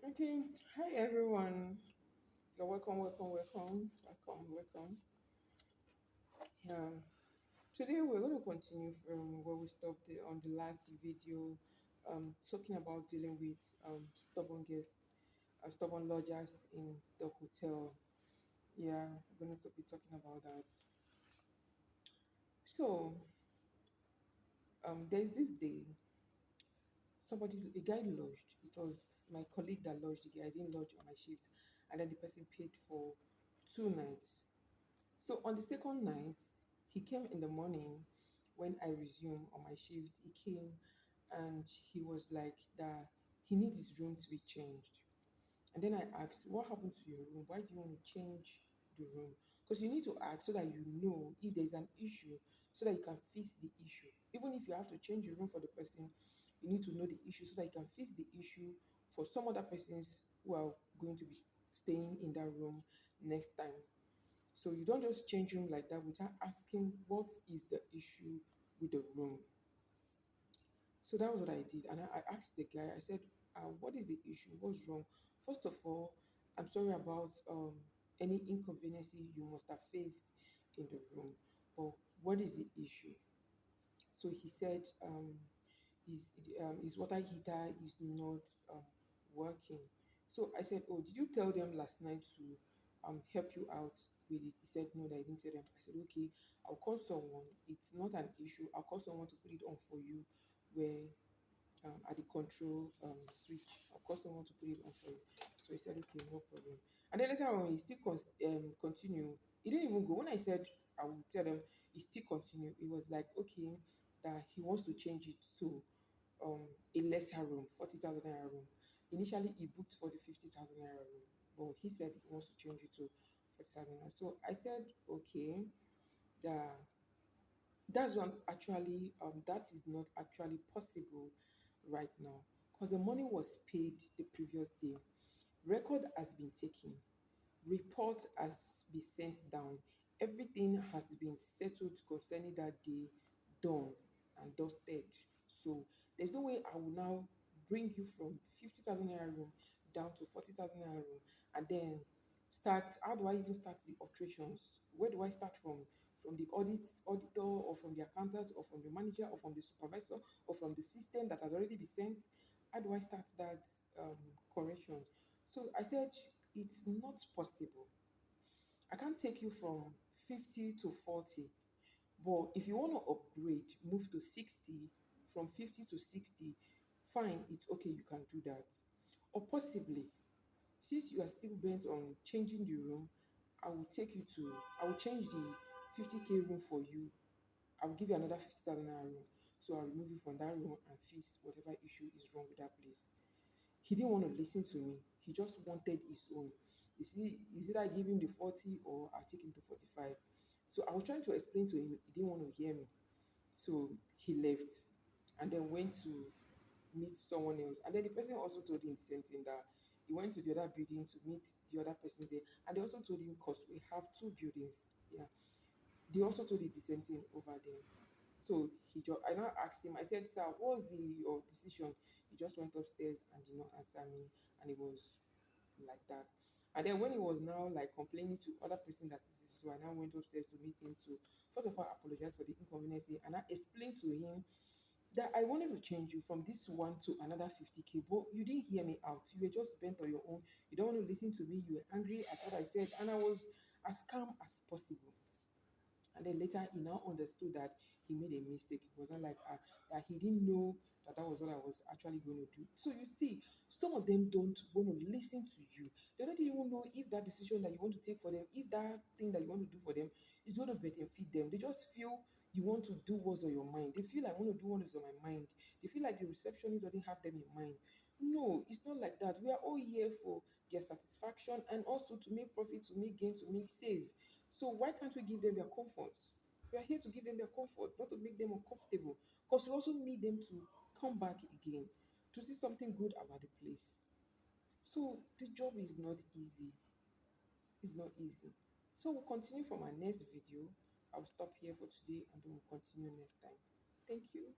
Okay, hi everyone. You're welcome. Yeah, today we're going to continue from where we stopped on the last video, talking about dealing with stubborn guests, stubborn lodgers in the hotel. Yeah, we're going to be talking about that. So, there's this day, a guy lodged. It was my colleague that lodged the guy. I didn't lodge on my shift, and then the person paid for 2 nights. So on the second night, he came in the morning when I resumed on my shift. He came and he was like that he needs his room to be changed. And then I asked, what happened to your room? Why do you want to change the room? Because you need to ask so that you know if there's an issue, so that you can fix the issue. Even if you have to change your room for the person, you need to know the issue so that you can fix the issue for some other persons who are going to be staying in that room next time. So you don't just change room like that without asking what is the issue with the room. So that was what I did. And I asked the guy, I said, what is the issue? What's wrong? First of all, I'm sorry about any inconvenience you must have faced in the room. But what is the issue? So he said his, his water heater is not um, working. So I said, oh, did you tell them last night to help you out with it? He said, no, that I didn't tell them. I said, okay, I'll call someone. It's not an issue. I'll call someone to put it on for you where at the control switch. I'll call someone to put it on for you. So he said, okay, no problem. And then later on, he still continue. He didn't even go. When I said I would tell them, he still continued. It was like, okay, that he wants to change it to um, a lesser room, 40,000 naira room. Initially, he booked for the 50,000 naira room, but he said he wants to change it to 40,000 naira. So I said, okay, that that is not actually possible right now because the money was paid the previous day. Record has been taken, report has been sent down, everything has been settled concerning that day, done and dusted. So there's no way I will now bring you from 50,000 naira room down to 40,000 naira room and then start. How do I even start the alterations? Where do I start from? From the auditor, or from the accountant, or from the manager, or from the supervisor, or from the system that has already been sent? How do I start that correction? So I said, it's not possible. I can't take you from 50 to 40. But if you want to upgrade, move to 60, from 50 to 60, fine, it's okay, you can do that. Or possibly, since you are still bent on changing the room, I will change the 50K room for you. I will give you another 50,000 naira room. So I'll remove you from that room and fix whatever issue is wrong with that place. He didn't want to listen to me. He just wanted his own. You see, is either I give him the 40 or I take him to 45. So I was trying to explain to him, he didn't want to hear me. So he left and then went to meet someone else. And then the person also told him the same thing, that he went to the other building to meet the other person there. And they also told him, because we have two buildings. Yeah. They also told him the same thing over there. So I now asked him, I said, sir, what was your decision? He just went upstairs and did not answer me. And it was like that. And then when he was now like complaining to other person that this is so, I now went upstairs to meet him to first of all apologize for the inconvenience and I explained to him that I wanted to change you from this one to another 50K, but you didn't hear me out. You were just bent on your own. You don't want to listen to me. You were angry at what I said, and I was as calm as possible. And then later he now understood that he made a mistake. It was not like that he didn't know that that was what I was actually going to do. So you see, some of them don't want to listen to you. They don't even know if that decision that you want to take for them, if that thing that you want to do for them is going to benefit them. They just feel you want to do what's on your mind. They feel like I want to do what is on my mind. They feel like the receptionist doesn't have them in mind. No, it's not like that. We are all here for their satisfaction and also to make profit, to make gain, to make sales. So why can't we give them their comfort? We are here to give them their comfort, not to make them uncomfortable. Because we also need them to come back again, to see something good about the place. So the job is not easy. It's not easy. So we'll continue from our next video. I'll stop here for today and then we'll continue next time. Thank you.